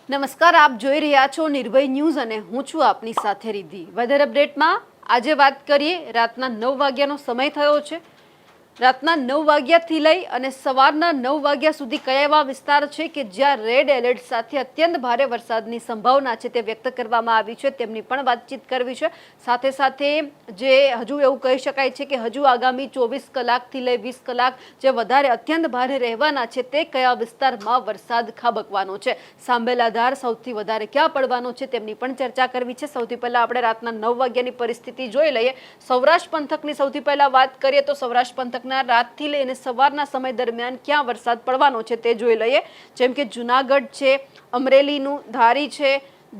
નમસ્કાર, આપ જોઈ રહ્યા છો નિર્ભય ન્યૂઝ અને હું છું આપની સાથે રિદ્ધિ। વેધર અપડેટમાં આજે વાત કરીએ, રાતના 9 વાગ્યાનો સમય થયો છે। રાતના 9 વાગ્યાથી લઈ અને સવારના 9 વાગ્યા સુધી કયા એવા વિસ્તાર છે કે જ્યાં રેડ એલર્ટ સાથે અત્યંત ભારે વરસાદની સંભાવના છે તે વ્યક્ત કરવામાં આવી છે, તેમની પણ વાતચીત કરવી છે। સાથે સાથે જે હજુ એવું કહી શકાય છે કે હજુ આગામી 24 કલાકથી લઈ 20 કલાક જે વધારે અત્યંત ભારે રહેવાના છે તે કયા વિસ્તારમાં વરસાદ ખાબકવાનો છે, સાંભેલા ધાર સૌથી વધારે ક્યાં પડવાનો છે તેમની પણ ચર્ચા કરવી છે। સૌથી પહેલા આપણે રાતના 9 વાગ્યાની પરિસ્થિતિ જોઈ લઈએ। સૌરાષ્ટ્ર પંથકની સૌથી પહેલા વાત કરીએ તો સૌરાષ્ટ્ર પંથક રાતથી લઈને સવારના સમય દરમિયાન ક્યાં વરસાદ પડવાનો છે તે જોઈ લઈએ। જેમ કે જુનાગઢ છે, અમરેલીનું ધારી છે,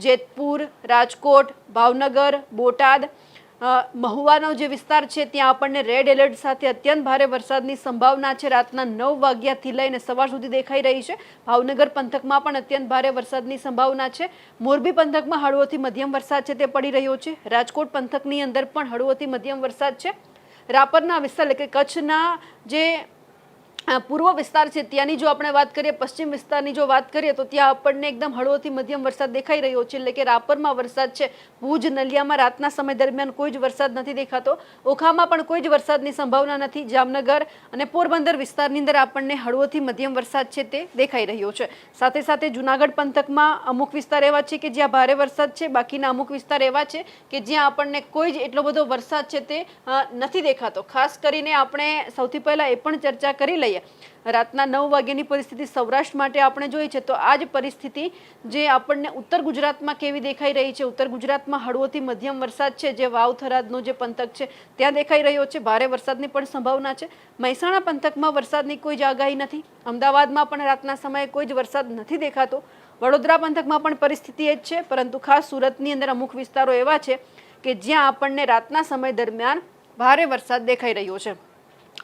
જેતપુર, રાજકોટ, ભાવનગર, બોટાદ, મહુવાનો જે વિસ્તાર છે ત્યાં આપણને રેડ એલર્ટ સાથે અત્યંત ભારે વરસાદની સંભાવના છે, રાતના 9 વાગ્યાથી લઈને સવાર સુધી દેખાઈ રહી છે। ભાવનગર પંથકમાં પણ અત્યંત ભારે વરસાદની સંભાવના છે। મોરબી પંથકમાં હળવોથી મધ્યમ વરસાદ છે તે પડી રહ્યો છે। રાજકોટ પંથકની અંદર પણ હળવોથી મધ્યમ વરસાદ છે। રાપરના વિસ્તાર એટલે કે કચ્છના જે પૂર્વ વિસ્તાર છે ત્યાંની જો આપણે વાત કરીએ, પશ્ચિમ વિસ્તારની જો વાત કરીએ તો ત્યાં આપણને એકદમ હળવોથી મધ્યમ વરસાદ દેખાઈ રહ્યો છે, એટલે કે રાપરમાં વરસાદ છે। ભુજ, નલિયામાં રાતના સમય દરમિયાન કોઈ જ વરસાદ નથી દેખાતો। ઓખામાં પણ કોઈ જ વરસાદની સંભાવના નથી। જામનગર અને પોરબંદર વિસ્તારની અંદર આપણને હળવોથી મધ્યમ વરસાદ છે તે દેખાઈ રહ્યો છે। સાથે સાથે જુનાગઢ પંથકમાં અમુક વિસ્તાર એવા છે કે જ્યાં ભારે વરસાદ છે, બાકીના અમુક વિસ્તાર એવા છે કે જ્યાં આપણને કોઈ જ એટલો બધો વરસાદ છે તે નથી દેખાતો। ખાસ કરીને આપણે સૌથી પહેલા એ પણ ચર્ચા કરી લઈએ, રાતના 9 વાગ્યાની પરિસ્થિતિ સૌરાષ્ટ્ર માટે આપણે જોઈ છે તો આ જ પરિસ્થિતિ જે આપણને ઉત્તર ગુજરાતમાં કેવી દેખાઈ રહી છે। ઉત્તર ગુજરાતમાં હળવોથી મધ્યમ વરસાદ છે, જે વાવ થરાદનો જે પંથક છે ત્યાં દેખાઈ રહ્યો છે, ભારે વરસાદની પણ સંભાવના છે। મહેસાણા પંથકમાં વરસાદની કોઈ જ આગાહી નથી। અમદાવાદમાં પણ રાતના સમયે કોઈ જ વરસાદ નથી દેખાતો। વડોદરા પંથકમાં પણ પરિસ્થિતિ એ જ છે, પરંતુ ખાસ સુરતની અંદર અમુક વિસ્તારો એવા છે કે જ્યાં આપણને રાતના સમય દરમિયાન ભારે વરસાદ દેખાઈ રહ્યો છે।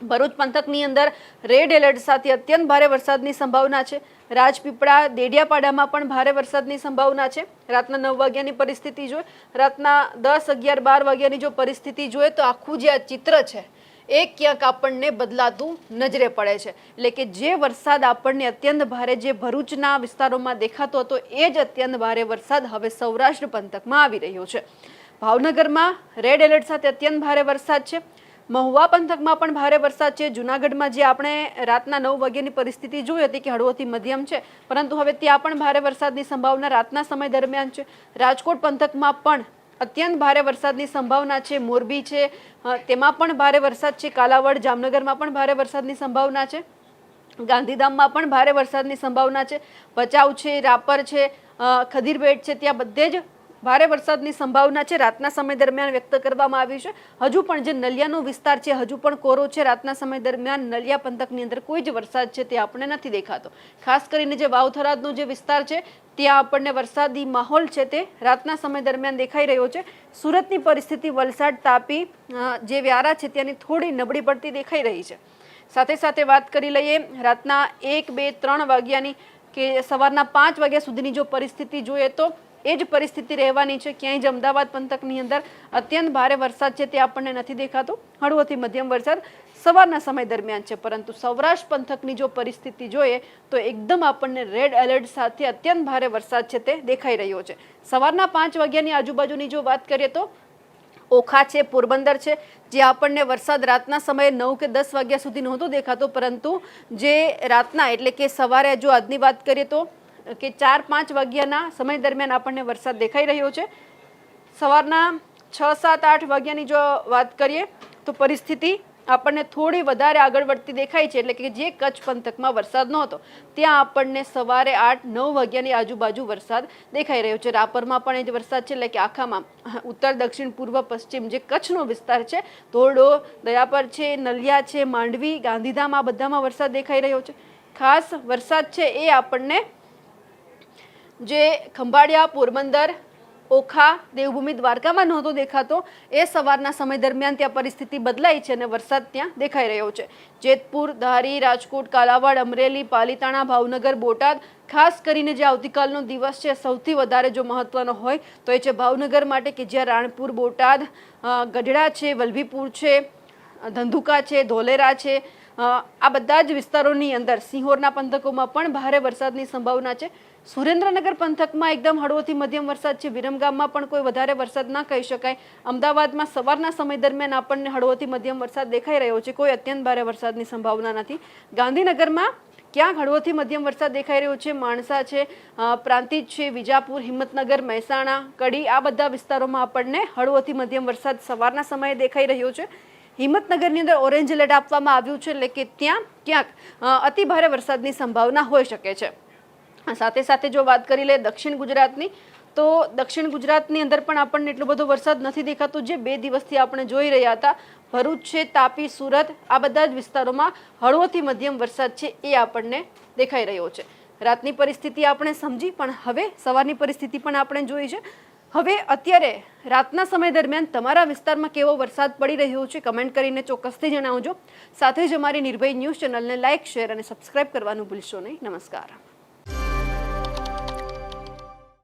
ભરૂચ પંથકની અંદર રેડ એલર્ટ સાથે અત્યંત ભારે વરસાદની સંભાવના છે। રાજપીપળા, દેડિયાપાડામાં પણ ભારે વરસાદની સંભાવના છે। રાતના 9 વાગ્યાની પરિસ્થિતિ જોઈએ, રાતના 10, 11, 12 વાગ્યાની જો પરિસ્થિતિ જોઈએ તો આખું જે આ ચિત્ર છે એ ક્યાંક આપણને બદલાતું નજરે પડે છે। એટલે કે જે વરસાદ આપણને અત્યંત ભારે જે ભરૂચના વિસ્તારોમાં દેખાતો હતો એ જ અત્યંત ભારે વરસાદ હવે સૌરાષ્ટ્ર પંથકમાં આવી રહ્યો છે। ભાવનગરમાં રેડ એલર્ટ સાથે અત્યંત ભારે વરસાદ છે। મહુવા પંથકમાં પણ ભારે વરસાદ છે। જુનાગઢમાં જે આપણે રાતના 9 વાગ્યાની પરિસ્થિતિ જોઈ હતી કે હળવોથી મધ્યમ છે, પરંતુ હવે ત્યાં પણ ભારે વરસાદની સંભાવના રાતના સમય દરમિયાન છે। રાજકોટ પંથકમાં પણ અત્યંત ભારે વરસાદની સંભાવના છે। મોરબી છે તેમાં પણ ભારે વરસાદ છે। કાલાવડ, જામનગરમાં પણ ભારે વરસાદની સંભાવના છે। ગાંધીધામમાં પણ ભારે વરસાદની સંભાવના છે। ભચાઉ છે, રાપર છે, ખદીરબેટ છે, ત્યાં બધે જ ભારે વરસાદની સંભાવના છે, રાતના સમય દરમિયાન વ્યક્ત કરવામાં આવી છે। હજુ પણ જે નલિયાનો વિસ્તાર છે હજુ પણ કોરો છે। રાતના સમય દરમિયાન નલિયા પંથકની અંદર કોઈ જ વરસાદ છે તે આપણને નથી દેખાતો। ખાસ કરીને જે વાવથરાદનો જે વિસ્તાર છે ત્યાં આપણને વરસાદી માહોલ છે તે રાતના સમય દરમિયાન દેખાઈ રહ્યો છે। સુરતની પરિસ્થિતિ વલસાડ, તાપી, જે વ્યારા છે ત્યાંની થોડી નબળી પડતી દેખાઈ રહી છે। સાથે સાથે વાત કરી લઈએ રાતના 1, 2, 3 વાગ્યાની કે સવારના 5 વાગ્યા સુધીની જો પરિસ્થિતિ જોઈએ તો એ જ પરિસ્થિતિ રહેવાની છે। ક્યાંય જ અમદાવાદ પંથકની અંદર અત્યંત ભારે વરસાદ છે તે આપણને નથી દેખાતો। હળવોથી મધ્યમ વરસાદ સવારના સમય દરમિયાન છે, પરંતુ સૌરાષ્ટ્ર પંથકની જો પરિસ્થિતિ જોઈએ તો એકદમ આપણને રેડ એલર્ટ સાથે અત્યંત ભારે વરસાદ છે તે દેખાઈ રહ્યો છે। સવારના 5 વાગ્યાની આજુબાજુની જો વાત કરીએ તો ઓખા છે, પોરબંદર છે, જે આપણને વરસાદ રાતના સમયે 9 કે 10 વાગ્યા સુધી નહોતો દેખાતો, પરંતુ જે રાતના એટલે કે સવારે જો આજની વાત કરીએ તો કે 4, 5 વાગ્યાના સમય દરમિયાન આપણને વરસાદ દેખાઈ રહ્યો છે। સવારના 6, 7, 8 વાગ્યાની જો વાત કરીએ તો પરિસ્થિતિ આપણને થોડી વધારે આગળ વધતી દેખાય છે, એટલે કે જે કચ્છ પંથકમાં વરસાદ નહોતો ત્યાં આપણને સવારે 8, 9 વાગ્યાની આજુબાજુ વરસાદ દેખાઈ રહ્યો છે। રાપરમાં પણ એ જ વરસાદ છે, એટલે કે આખામાં ઉત્તર, દક્ષિણ, પૂર્વ, પશ્ચિમ જે કચ્છનો વિસ્તાર છે, ધોરડો, દયાપર છે, નલિયા છે, માંડવી, ગાંધીધામ, આ બધામાં વરસાદ દેખાઈ રહ્યો છે। ખાસ વરસાદ છે એ આપણને જે ખંભાળિયા, પોરબંદર, ઓખા, દેવભૂમિ, દ્વારકામાં નહોતો દેખાતો એ સવારના સમય દરમિયાન ત્યાં પરિસ્થિતિ બદલાઈ છે અને વરસાદ ત્યાં દેખાઈ રહ્યો છે। જેતપુર, ધારી, રાજકોટ, કાલાવાડ, અમરેલી, પાલીતાણા, ભાવનગર, બોટાદ, ખાસ કરીને જે આવતીકાલનો દિવસ છે સૌથી વધારે જો મહત્વનો હોય તો એ છે ભાવનગર માટે કે જ્યાં રાણપુર, બોટાદ, ગઢડા છે, વલભીપુર છે, ધંધુકા છે, ધોલેરા છે, આ બધા જ વિસ્તારોની અંદર સિંહોરના પંથકોમાં પણ ભારે વરસાદની સંભાવના છે। સુરેન્દ્રનગર પંથકમાં એકદમ હળવોથી મધ્યમ વરસાદ છે. વિરમગામમાં પણ કોઈ વધારે વરસાદ ના કહી શકાય. અમદાવાદમાં સવારના સમય દરમિયાન આપણને હળવોથી મધ્યમ વરસાદ દેખાઈ રહ્યો છે. કોઈ અત્યંત ભારે વરસાદની સંભાવના નથી. ગાંધીનગરમાં ક્યાંક હળવોથી મધ્યમ વરસાદ દેખાઈ રહ્યો છે. માણસા છે, પ્રાંતિજ છે, વિજાપુર, હિંમતનગર, મહેસાણા, કડી, આ બધા વિસ્તારોમાં આપણને હળવોથી મધ્યમ વરસાદ સવારના સમયે દેખાઈ રહ્યો છે. હિંમતનગરની અંદર ઓરેન્જ એલર્ટ આપવામાં આવ્યું છે, એટલે કે ત્યાં ક્યાંક અતિ ભારે વરસાદની સંભાવના હોઈ શકે છે. સાથે સાથે જો વાત કરી લે દક્ષિણ ગુજરાતની, તો દક્ષિણ ગુજરાતની અંદર પણ આપણને એટલો બધો વરસાદ નથી દેખાતો જે 2 દિવસથી આપણે જોઈ રહ્યા હતા. ભરૂચ છે, તાપી, સુરત, આ બધા જ વિસ્તારોમાં હળવોથી મધ્યમ વરસાદ છે એ આપણને દેખાઈ રહ્યો છે. રાતની પરિસ્થિતિ આપણે સમજી, પણ હવે સવારની પરિસ્થિતિ પણ આપણે જોઈ છે. હવે અત્યારે રાતના સમય દરમિયાન તમારા વિસ્તારમાં કેવો વરસાદ પડી રહ્યો છે કમેન્ટ કરીને ચોક્કસથી જણાવજો. સાથે જ અમારી નિર્ભય ન્યૂઝ ચેનલને લાઇક, શેર અને સબસ્ક્રાઇબ કરવાનું ભૂલશો નહીં. નમસ્કાર.